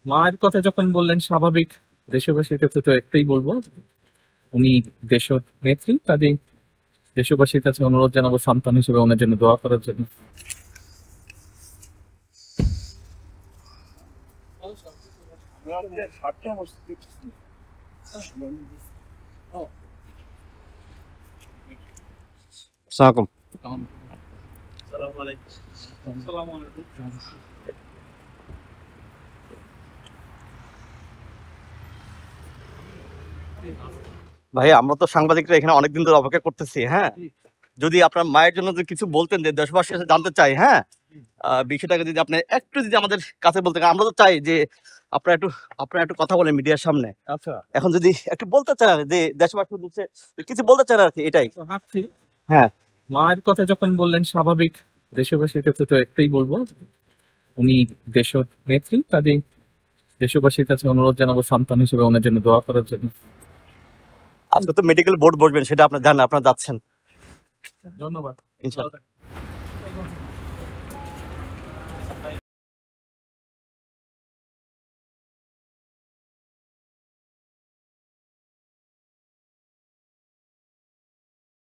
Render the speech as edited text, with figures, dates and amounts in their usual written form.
মায়ের কথা যখন বললেন স্বাভাবিক, দেশবাসীর কাছে তো একটাই বলবো, উনি দেশ নেত্রী, কাজেই দেশবাসীর কাছে অনুরোধ জানাবো সন্তান হিসেবে ওনার জন্য দোয়া করার জন্য। সালাম। ভাই আমরা তো সাংবাদিকরা এখানে অনেকদিন ধরে অপেক্ষা করতেছি। হ্যাঁ, যদি আপনার মায়ের জন্য যদি কিছু বলতেন, যে দেশবাসীর কাছে জানতে চাই। হ্যাঁ, বিষয়টাকে যদি আপনি একটু যদি আমাদের কাছে বলতেন, আমরা তো চাই যে আপনারা একটু কথা বলেন মিডিয়ার সামনে। আচ্ছা, এখন যদি একটু বলতে চান যে দেশবাসী কিছু বলতে চান আর কি, এটাই। তো হাঁটছি। হ্যাঁ, মায়ের কথা যখন বললেন স্বাভাবিক, দেশবাসীর কাছে তো একটাই বলবো, উনি দেশ নেত্রী, কাজেই দেশবাসীর কাছে অনুরোধ জানাবো সন্তান হিসেবে ওনার জন্য দোয়া করার জন্য। আজকে তো মেডিকেল বোর্ড বসবেন, সেটা আপনার জানেন, আপনারা যাচ্ছেন ধন্যবাদ। ইনশাআল্লাহ।